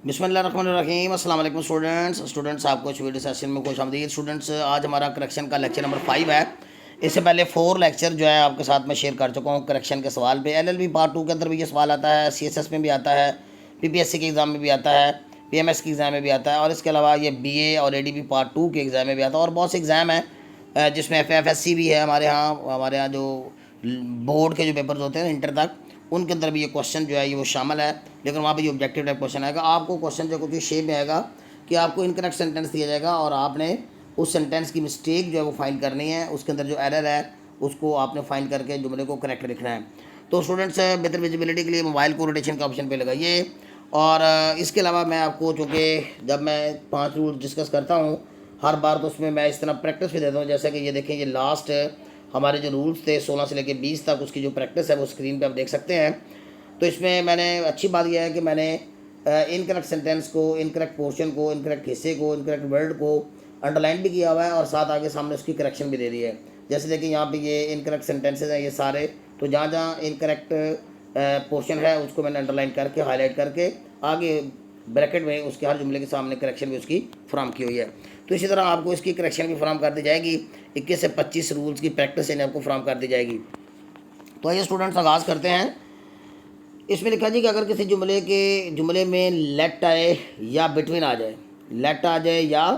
बिस्मिल्लाहिर्रहमानिर्रहीम। अस्सलाम वालेकुम स्टूडेंट्स आपको इस वीडियो सेशन में खुश आमदीद। स्टूडेंट्स, आज हमारा करेक्शन का लेक्चर नंबर 5 है। इससे पहले 4 लेक्चर जो है आपके साथ में शेयर कर चुका हूँ करेक्शन के सवाल पे। LLB पार्ट 2 के अंदर भी ये सवाल आता है, CSS में भी आता है, PPSC के एग्ज़ाम में भी आता है, PMS के एग्ज़ाम में भी आता है, और इसके अलावा ये BA और ADB पार्ट 2 के एग्ज़ाम में भी आता है। और बहुत से एग्ज़ाम हैं जिसमें FFSC भी है हमारे यहाँ जो बोर्ड के जो पेपर्स होते हैं इंटर तक, उनके अंदर भी ये क्वेश्चन जो है ये वो शामिल है। लेकिन वहाँ पे ये ऑब्जेक्टिव टाइप क्वेश्चन आएगा। आपको क्वेश्चन जो कुछ शेप में आएगा कि आपको इनकरेक्ट सेंटेंस दिया जाएगा और आपने उस सेंटेंस की मिस्टेक जो है वो फाइंड करनी है, उसके अंदर जो एरर है उसको आपने फाइंड करके जुमले को करेक्ट लिखना है। तो स्टूडेंट्स, बेहतर विजिबिलिटी के लिए मोबाइल को रोटेशन का ऑप्शन पे लगाइए। और इसके अलावा मैं आपको, चूँकि जब मैं 5 रूल डिस्कस करता हूँ हर बार, तो उसमें मैं इस तरह प्रैक्टिस भी देता हूँ। जैसे कि ये देखें, ये लास्ट हमारे जो रूल्स थे 16 से लेकर 20 तक, उसकी जो प्रैक्टिस है वो स्क्रीन पे आप देख सकते हैं। तो इसमें मैंने अच्छी बात यह है कि मैंने इनकरेक्ट सेंटेंस को, इनकरेक्ट पोर्शन को, इनकरेक्ट हिस्से को, इनकरेक्ट वर्ड को अंडरलाइन भी किया हुआ है और साथ आगे सामने उसकी करेक्शन भी दे दी है। जैसे देखिए यहाँ पे ये इनकरेक्ट सेंटेंसेज हैं ये सारे, तो जहाँ जहाँ इनकरेक्ट पोर्शन है उसको मैंने अंडरलाइन करके हाईलाइट करके आगे ब्रैकेट में उसके हर जुमले के सामने करेक्शन भी उसकी फ्राहम की हुई है। तो इसी तरह आपको इसकी करेक्शन भी फ्राहम कर दी जाएगी। 21 से 25 रूल्स की प्रैक्टिस इन्हें आपको फ्राहम कर दी जाएगी। तो आइए स्टूडेंट्स, आगाज़ करते हैं। इसमें लिखा जी कि अगर किसी जुमले में लेट आए या बिटवीन आ जाए, लेट आ जाए या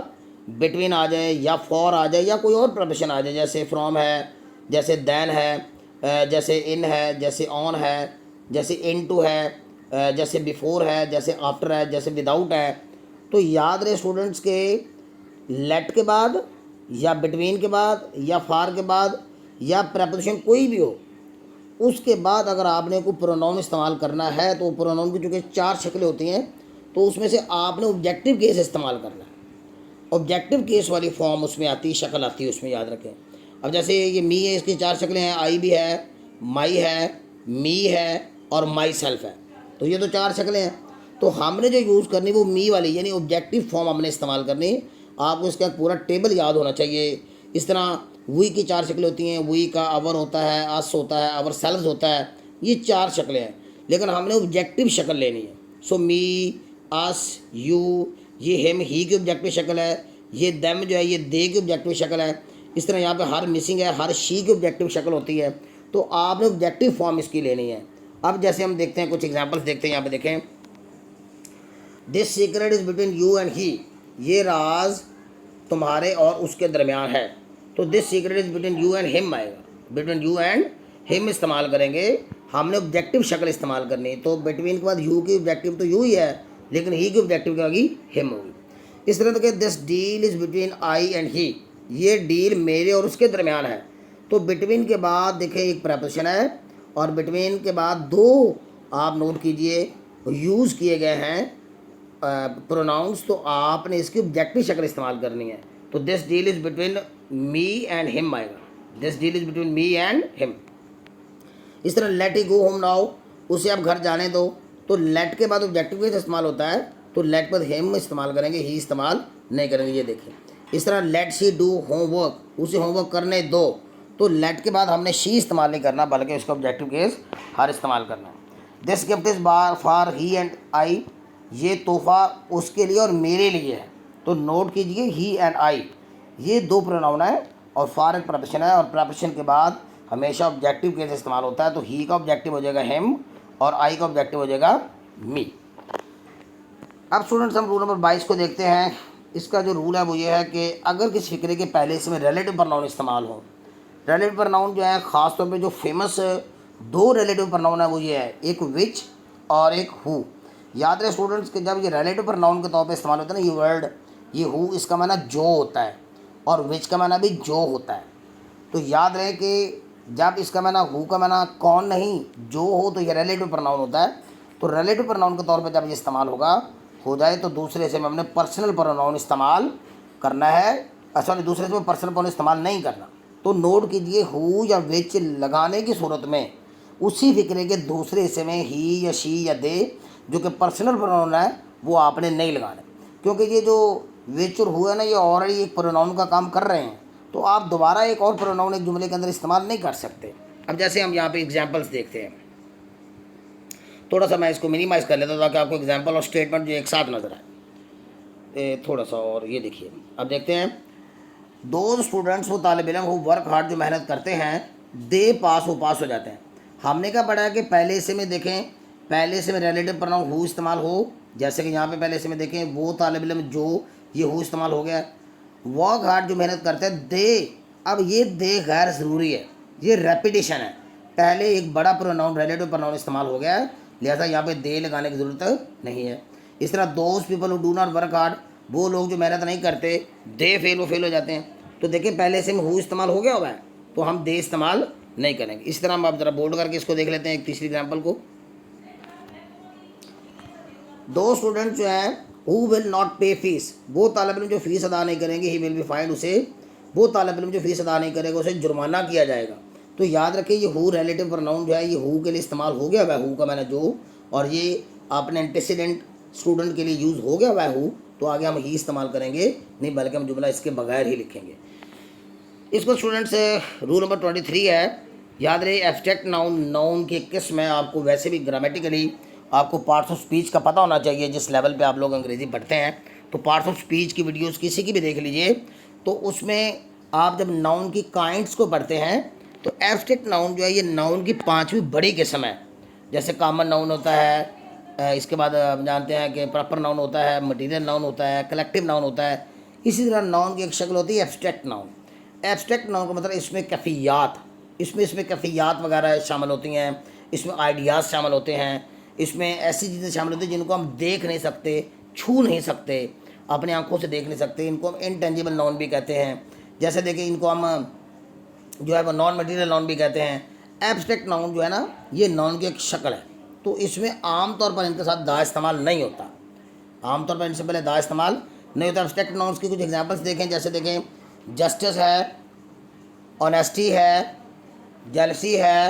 बिटवीन आ जाए या फॉर आ जाए या कोई और प्रोपोजिशन आ जाए, जैसे फ्रॉम है, जैसे देन है, जैसे इन है, जैसे ऑन है, जैसे इनटू है, जैसे बिफोर है, जैसे आफ्टर है, जैसे विदाउट है, तो याद रहे स्टूडेंट्स के लेट के बाद या बिटवीन के बाद या फार के बाद या प्रेपोजिशन कोई भी हो, उसके बाद अगर आपने कोई प्रोनाउन इस्तेमाल करना है तो प्रोनाउन की चूँकि 4 शक्लें होती हैं, तो उसमें से आपने ऑब्जेक्टिव केस इस्तेमाल करना है। ऑब्जेक्टिव केस वाली फॉर्म उसमें आती, शक्ल आती है उसमें, याद रखें। अब जैसे ये मी है, इसकी 4 शक्लें हैं, आई भी है, माई है, मी है और माई सेल्फ है। तो ये तो 4 शक्लें हैं। तो हमने जो यूज़ करनी वो मी वाली यानी ऑब्जेक्टिव फॉर्म हमने इस्तेमाल करनी। आपको इसका पूरा टेबल याद होना चाहिए। इस तरह वी की 4 शक्लें होती हैं, वी का अवर होता है, अस होता है, अवर सेल्व्स होता है, ये 4 शक्लें हैं। लेकिन हमने ऑब्जेक्टिव शक्ल लेनी है। सो मी, अस, यू, ये हिम, ही की ऑब्जेक्टिव शक्ल है, ये देम जो है ये दे की ऑब्जेक्टिव शक्ल है। इस तरह यहाँ पे हर मिसिंग है, हर शी की ऑब्जेक्टिव शक्ल होती है। तो आपने ऑब्जेक्टिव फॉर्म इसकी लेनी है। अब जैसे हम देखते हैं, कुछ एग्जांपल्स देखते हैं। यहाँ पे देखें, this secret is between you and he, ये राज तुम्हारे और उसके दरमियान है। तो this secret is between you and him आएगा, बिटवीन यू एंड हिम इस्तेमाल करेंगे। हमने ऑब्जेक्टिव शक्ल इस्तेमाल करनी है। तो बिटवीन के बाद यू की ऑब्जेक्टिव तो यू ही है, लेकिन ही की ऑब्जेक्टिव क्या होगी, हिम होगी। इस तरह से this deal is between I and he, ये डील मेरे और उसके दरमियान है। तो बिटवीन के बाद देखें एक प्रपोजिशन है और बिटवीन के बाद 2 आप नोट कीजिए यूज़ किए गए हैं प्रोनाउंस। तो आपने इसकी ऑब्जेक्टिव शक्ल इस्तेमाल करनी है। तो this deal is between me and him आएगा, this deal is between me and him. इस तरह let he go home now, उसे आप घर जाने दो। तो लेट के बाद ऑब्जेक्टिव केस इस्तेमाल होता है, तो लेट पर हिम इस्तेमाल करेंगे, ही इस्तेमाल नहीं करेंगे। ये देखें, इस तरह लेट शी डू होमवर्क, उसे होमवर्क करने दो। तो लेट के बाद हमने शी इस्तेमाल नहीं करना, बल्कि उसका ऑब्जेक्टिव केस हर इस्तेमाल करना है। This gift is bar for he and I, ये तोहफ़ा उसके लिए और मेरे लिए है। तो नोट कीजिए ही एंड आई, ये 2 प्रोनाउन है और फॉर एक प्रपोजिशन है, और प्रपोजिशन के बाद हमेशा ऑब्जेक्टिव केस इस्तेमाल होता है। तो ही का ऑब्जेक्टिव हो जाएगा हिम और आई का ऑब्जेक्टिव हो जाएगा मी। अब स्टूडेंट्स, हम रूल नंबर 22 को देखते हैं। इसका जो रूल है वो ये है कि अगर किसी फिक्रे के पहले इसमें रिलेटिव प्रोनाउन इस्तेमाल हो, रिलेटिव प्रोनाउन जो है ख़ास तौर पे जो फेमस 2 रिलेटिव प्रोनाउन है वो ये है, एक विच और एक हु। याद रहे स्टूडेंट्स कि जब ये रिलेटिव प्रोनाउन के तौर पे इस्तेमाल होता है ना ये वर्ड, ये हु, इसका माना जो होता है और विच का माना भी जो होता है। तो याद रहे कि जब इसका माना हु का माना कौन नहीं जो हो, तो ये रिलेटिव प्रोनाउन होता है। तो रिलेटिव प्रोनाउन के तौर पे जब ये इस्तेमाल हो जाए तो दूसरे से में हमने पर्सनल प्रोनाउन इस्तेमाल करना है। सॉरी, दूसरे से में पर्सनल प्रोनाउन इस्तेमाल नहीं करना। तो नोट कीजिए, हु या विच लगाने की सूरत में उसी फिक्रे के दूसरे हिस्से में ही या शी या दे जो कि पर्सनल प्रोनाउन है वो आपने नहीं लगाने, क्योंकि ये जो विच और हु है ना ये ऑलरेडी एक प्रोनाउन का काम कर रहे हैं। तो आप दोबारा एक और प्रोनाउन एक जुमले के अंदर इस्तेमाल नहीं कर सकते। अब जैसे हम यहाँ पे एग्जांपल्स देखते हैं। थोड़ा सा मैं इसको मिनिमाइज़ कर लेता हूँ ताकि आपको एग्जाम्पल और स्टेटमेंट जो एक साथ नजर आए। थोड़ा सा और ये देखिए, अब देखते हैं। दो स्टूडेंट्स वो तालिब इल्म वो वर्क हार्ड जो मेहनत करते हैं, दे पास वो पास हो जाते हैं। हमने क्या पढ़ा है कि पहले से में देखें, पहले से में रिलेटिव प्रोनाउन हु इस्तेमाल हो, जैसे कि यहाँ पे पहले से में देखें वो तालिब इल्म जो, ये हु इस्तेमाल हो गया। वर्क हार्ड जो मेहनत करते हैं दे, अब ये दे गैर ज़रूरी है, ये रेपिटेशन है। पहले एक बड़ा प्रोनाउन रिलेटिव प्रोनाउन इस्तेमाल हो गया है, लिहाजा यहाँ पे दे लगाने की ज़रूरत नहीं है। इस तरह those people who do not work hard, वो लोग जो मेहनत नहीं करते, दे फेल वो फेल हो जाते हैं। तो देखिए पहले से में हु इस्तेमाल हो गया हुआ है, तो हम दे इस्तेमाल नहीं करेंगे। इस तरह हम आप ज़रा बोल्ड करके इसको देख लेते हैं एक तीसरी एग्जाम्पल को। दो स्टूडेंट जो है हु विल नॉट पे फीस, वो तालिब इल्म जो फ़ीस अदा नहीं करेंगे, ही विल बी फाइंड, उसे, वो तालिब इल्म जो फ़ीस अदा नहीं करेगा उसे जुर्माना किया जाएगा। तो याद रखिए ये हु रिलेटिव प्रोनाउन जो है ये हु के लिए इस्तेमाल हो गया हुआ है, हु का मैंने जो, और ये आपने एंटीसीडेंट स्टूडेंट के लिए यूज़ हो गया हुआ है हु, तो आगे हम ही इस्तेमाल करेंगे नहीं, बल्कि हम जुमला इसके बगैर ही लिखेंगे। इसको स्टूडेंट्स रूल नंबर 23 है, याद रहे एब्स्ट्रैक्ट नाउन, नाउन की किस्म है। आपको वैसे भी ग्रामेटिकली आपको पार्ट्स ऑफ स्पीच का पता होना चाहिए। जिस लेवल पे आप लोग अंग्रेज़ी पढ़ते हैं तो पार्ट्स ऑफ स्पीच की वीडियोस किसी की भी देख लीजिए, तो उसमें आप जब नाउन की काइंड्स को पढ़ते हैं तो एब्स्ट्रैक्ट नाउन जो है ये नाउन की 5वीं बड़ी किस्म है। जैसे कॉमन नाउन होता है, इसके बाद हम जानते हैं कि प्रॉपर नाउन होता है, मटीरियल नाउन होता है, कलेक्टिव नाउन होता है। इसी तरह नाउन की एक शक्ल होती है एब्स्ट्रैक्ट नाउन। एब्स्ट्रैक्ट नाउन का मतलब इसमें कैफियत, इसमें कैफियत वगैरह शामिल होती हैं, इसमें आइडियाज़ शामिल होते हैं, इसमें ऐसी चीज़ें शामिल होती हैं जिनको हम देख नहीं सकते, छू नहीं सकते, अपने आंखों से देख नहीं सकते। इनको हम इनटेंजिबल नाउन भी कहते हैं। जैसे देखिए इनको हम जो है वो नॉन मटीरियल नाउन भी कहते हैं। एब्स्ट्रैक्ट नाउन जो है ना ये नाउन की एक शक्ल है, तो इसमें आमतौर पर इनके साथ दा इस्तेमाल नहीं होता, आमतौर पर इनसे पहले दा इस्तेमाल नहीं होता। एब्स्ट्रैक्ट नाउन्स की कुछ एग्जांपल्स देखें, जैसे देखें जस्टिस है, ऑनेस्टी है, जेलसी है,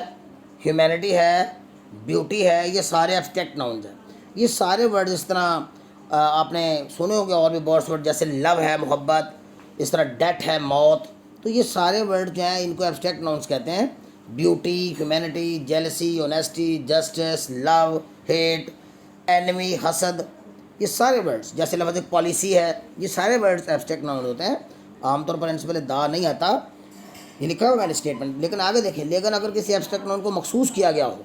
ह्यूमैनिटी है, ब्यूटी है, ये सारे एब्स्ट्रैक्ट नाउन्स हैं। ये सारे वर्ड इस तरह आपने सुने होंगे और भी बहुत वर्ड, जैसे लव है मोहब्बत, इस तरह डेथ है मौत, तो ये सारे वर्ड जो हैं इनको एब्स्ट्रैक्ट नाउन्स कहते हैं। Beauty, humanity, jealousy, honesty, justice, love, hate, enemy, हसद, ये सारे वर्ड्स, जैसे लफ्ज़ पॉलिसी है, ये सारे वर्ड्स एब्स्ट्रैक्ट नाउन होते हैं। आमतौर पर इनसे पहले दा नहीं आता, ये लिखा हुआ है स्टेटमेंट। लेकिन आगे देखें, लेकिन अगर किसी एब्स्ट्रैक्ट नाउन को मखसूस किया गया हो,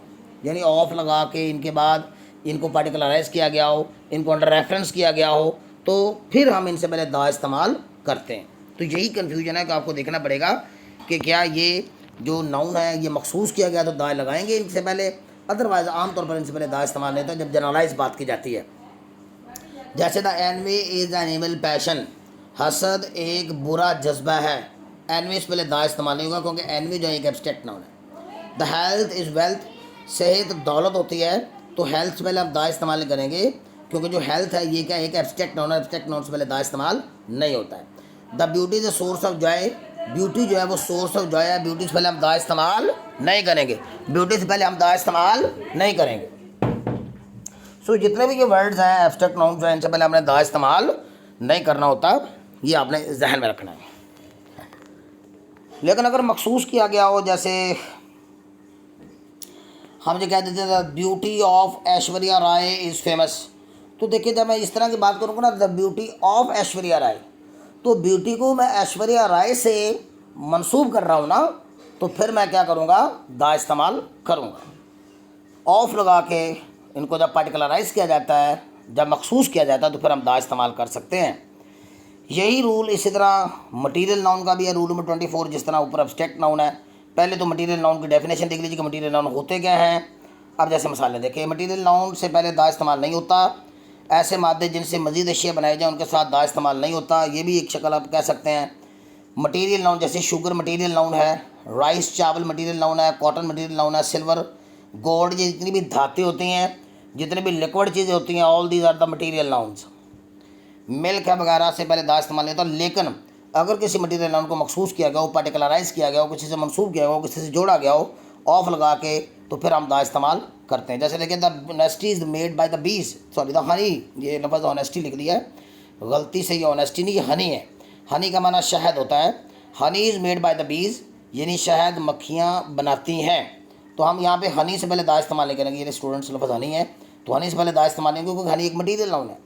यानी ऑफ लगा के इनके बाद इनको पार्टिकुलराइज किया गया हो, इनको अंडर रेफरेंस किया गया हो, तो फिर हम इनसे पहले दा इस्तेमाल करते हैं। तो यही कन्फ्यूजन है कि आपको देखना पड़ेगा कि क्या ये जो नाउन है ये मखसूस किया गया तो दा लगाएंगे इनसे पहले, अदरवाइज आमतौर पर इनसे पहले दा इस्तेमाल नहीं होता जब जनरलाइज बात की जाती है। जैसे the envy is an evil passion, हसद एक बुरा जज्बा है। एनवी से पहले दा इस्तेमाल नहीं होगा क्योंकि एनवी जो एक एब्स्ट्रैक्ट नाउन है। द हेल्थ इज़ वेल्थ, सेहत दौलत होती है, तो हेल्थ से पहले आप दा इस्तेमाल नहीं करेंगे क्योंकि जो हेल्थ है ये क्या एक एब्स्ट्रैक्ट नाउन है, एब्स्ट्रैक्ट नाउन से पहले दा इस्तेमाल नहीं होता है। The beauty is the source of Joy, beauty जो है वो सोर्स ऑफ जॉय है, ब्यूटी से पहले हम दा इस्तेमाल नहीं करेंगे, ब्यूटी से पहले हम दा इस्तेमाल नहीं करेंगे। सो जितने भी ये वर्ड्स हैं एब्स्ट्रैक्ट नाउन जो है इनसे पहले हमने दा इस्तेमाल नहीं करना होता, ये आपने जहन में रखना है। लेकिन अगर मखसूस किया गया हो, जैसे हम जो कह देते हैं the beauty of Aishwarya Rai is famous, तो देखिए जब मैं इस तरह की बात करूँगा ना द ब्यूटी ऑफ ऐश्वर्या राय, तो ब्यूटी को मैं ऐश्वर्या राय से मंसूब कर रहा हूँ ना, तो फिर मैं क्या करूँगा दा इस्तेमाल करूँगा। ऑफ लगा के इनको जब पार्टिकुलराइज किया जाता है, जब मखसूस किया जाता है, तो फिर हम दा इस्तेमाल कर सकते हैं। यही रूल इसी तरह मटीरियल नाउन का भी है, रूल नंबर 24। जिस तरह ऊपर एब्स्ट्रैक्ट नाउन है, पहले तो मटीरियल नाउन की डेफिनेशन देख लीजिए कि मटीरियल नाउन होते क्या हैं। अब जैसे मिसाल देखें, मटीरियल नाउन से पहले दा इस्तेमाल नहीं होता, ऐसे मादे जिनसे मज़ीद अशिया बनाए जाए उनके साथ दा इस्तेमाल नहीं होता, ये भी एक शक्ल आप कह सकते हैं। मटीरियल नाउन जैसे शुगर मटीरियल नाउन है, राइस चावल मटीरियल नाउन है, कॉटन मटीरियल नाउन है, सिल्वर गोल्ड, ये जितनी भी धातें होती हैं, जितनी भी लिक्विड चीज़ें होती हैं, all these are the material nouns. Milk है वगैरह से पहले दा इस्तेमाल नहीं होता। लेकिन अगर किसी मटीरियल नाउन को मखसूस किया गया हो, पार्टिकुलराइज किया गया हो, किसी से मंसूब किया गया हो, किसी से जोड़ा गया हो, ऑफ लगा के, तो फिर हम दा इस्तेमाल करते हैं। जैसे देखिए the honesty is made by the bees, sorry the honey, ये लफ्ज़ ऑनेस्टी लिख दिया है गलती से, ये ऑनेस्टी नहीं, ये हनी है। हनी का माना शहद होता है। Honey is made by the bees, यानी शहद मक्खियाँ बनाती हैं। तो हम यहाँ पे हनी से पहले दा इस्तेमाल नहीं करेंगे, ये स्टूडेंट्स लफ्ज़ हनी है तो हनी से पहले दा इस्तेमाल नहीं, क्योंकि हनी एक मटीरियल नाउन है।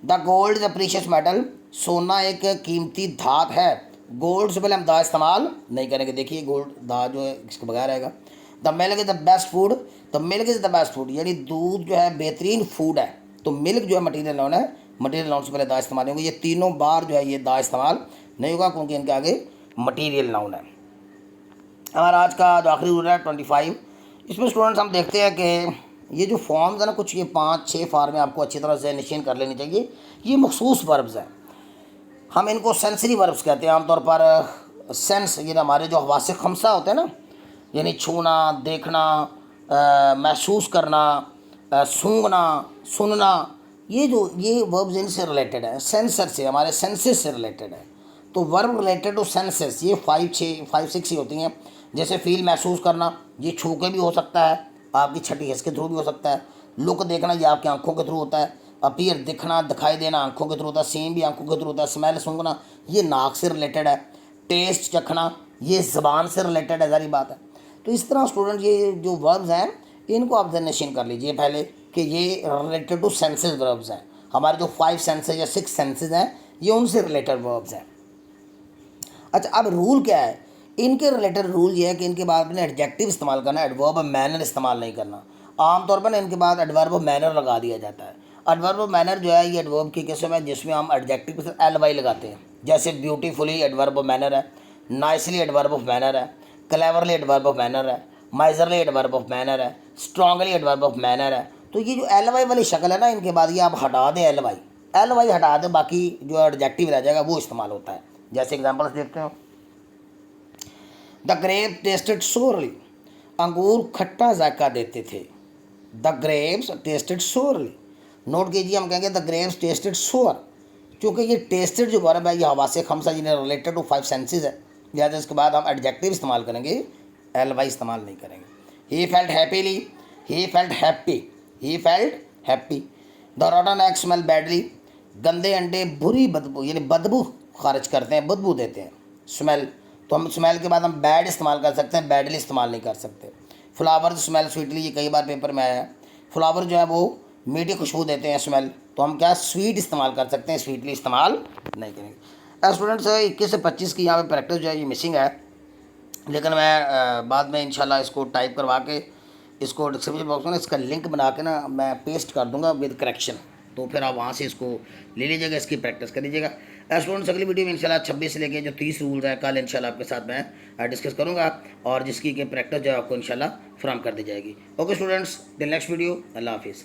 The gold is a precious metal, सोना एक कीमती धात है। गोल्ड से पहले हम दा इस्तेमाल नहीं करेंगे, देखिए गोल्ड दा जो है इसके बगैर आएगा। The milk is the best food, the milk is the best food, यानी दूध जो है बेहतरीन फूड है। तो मिल्क जो है मटीरियल नाउन है, मटीरियल नाउन से पहले दा इस्तेमाल होंगे। ये तीनों बार जो है ये दा इस्तेमाल नहीं होगा, क्योंकि इनके आगे मटीरियल नाउन है। हमारा आज का जो आखिरी रूल है 25, इसमें स्टूडेंट्स हम देखते हैं कि ये जो फॉर्म्स है ना, कुछ ये 5-6 फार्में आपको अच्छी तरह से निश्चित कर लेनी चाहिए। ये मखसूस वर्ब्स हैं, हम इनको सेंसरी वर्ब्स कहते हैं आमतौर पर। सेंस ये हमारे जो हवासे खमसा होते हैं ना, यानी छूना, देखना, महसूस करना, सूंघना, सुनना, ये वर्ब्स इनसे रिलेटेड है, सेंसर से, हमारे सेंसेस से रिलेटेड है। तो वर्ब रिलेटेड टू सेंसेस ये 5-6 ही होती हैं। जैसे फील महसूस करना, ये छू के भी हो सकता है, आपकी छठी हिस्स के थ्रू भी हो सकता है। लुक देखना, ये आपकी आंखों के थ्रू होता है। अपीयर दिखना, दिखाई देना, आंखों के थ्रू होता है। सीन भी आंखों के थ्रू होता है। स्मेल सूंघना, ये नाक से रिलेटेड है। टेस्ट चखना, ये ज़बान से रिलेटेड है, सारी बात है। तो इस तरह स्टूडेंट ये जो वर्ब्स हैं इनको ऑब्जर्वेशन कर लीजिए पहले कि ये रिलेटेड टू सेंसेस वर्ब्स हैं। हमारे जो 5 सेंसेस या 6 सेंसेस हैं ये उनसे रिलेटेड वर्ब्स हैं। अच्छा, अब रूल क्या है इनके रिलेटेड? रूल ये है कि इनके बाद में एडजेक्टिव इस्तेमाल करना, एडवर्ब ऑफ मैनर इस्तेमाल नहीं करना। आमतौर पर ना इनके बाद एडवर्ब ऑफ मैनर लगा दिया जाता है। एडवर्ब ऑफ मैनर जो है ये एडवर्ब की किस्म है जिसमें हम एडजेक्टिव के साथ LY लगाते हैं। जैसे ब्यूटीफुली एडवर्ब ऑफ मैनर है, नाइसली एडवर्ब ऑफ मैनर है, क्लेवरली एडवर्ब ऑफ मैनर है, माइजरली एडवर्ब ऑफ मैनर है, स्ट्रांगली एडवर्ब ऑफ मैनर है। तो ये जो LY वाली शक्ल है ना, इनके बाद ये आप हटा दें, LY हटा दें, बाकी जो एडजेक्टिव रह जाएगा वो इस्तेमाल होता है। जैसे एग्जाम्पल्स देखते हो, द ग्रेप टेस्टेड सोरली, अंगूर खट्टा जायका देते थे। The grapes tested sorely, note कीजिए हम कहेंगे द ग्रेप्स टेस्टेड सोर, क्योंकि ये टेस्टेड जो वर्ब है ये हवासे खमसा जिन्हें रिलेटेड टू 5 सेंसेस है, लिहाजा इसके बाद हम एडजेक्टिव इस्तेमाल करेंगे, LY इस्तेमाल नहीं करेंगे। He felt happily, he felt happy, he felt happy. The रॉटन egg smell badly, गंदे अंडे बुरी बदबू यानी बदबू खारिज करते हैं, बदबू देते हैं। स्मेल, तो हम स्मेल के बाद हम बैड इस्तेमाल कर सकते हैं, बैडली इस्तेमाल नहीं कर सकते। फ्लावर स्मेल स्वीटली, ये कई बार पेपर में आया है। फ्लावर जो है वो मीठी खुशबू देते हैं, स्मेल, तो हम क्या स्वीट इस्तेमाल कर सकते हैं, स्वीटली इस्तेमाल नहीं करेंगे। स्टूडेंट्स 21 से 25 की यहाँ पे प्रैक्टिस जो है ये मिसिंग है, लेकिन मैं बाद में इंशाल्लाह इसको टाइप करवा के इसको डिस्क्रिप्शन बॉक्स में इसका लिंक बना के ना मैं पेस्ट कर दूंगा विद करेक्शन, तो फिर आप वहाँ से इसको ले लीजिएगा, इसकी प्रैक्टिस कर लीजिएगा। स्टूडेंट्स अगली वीडियो में इंशाल्लाह 26 से लेके जो 30 रूल्स हैं कल इंशाल्लाह आपके साथ मैं डिस्कस करूँगा, और जिसकी कि प्रैक्टिस जो है आपको इंशाल्लाह फराहम कर दी जाएगी। Okay students, till next video, अल्लाह हाफिज़।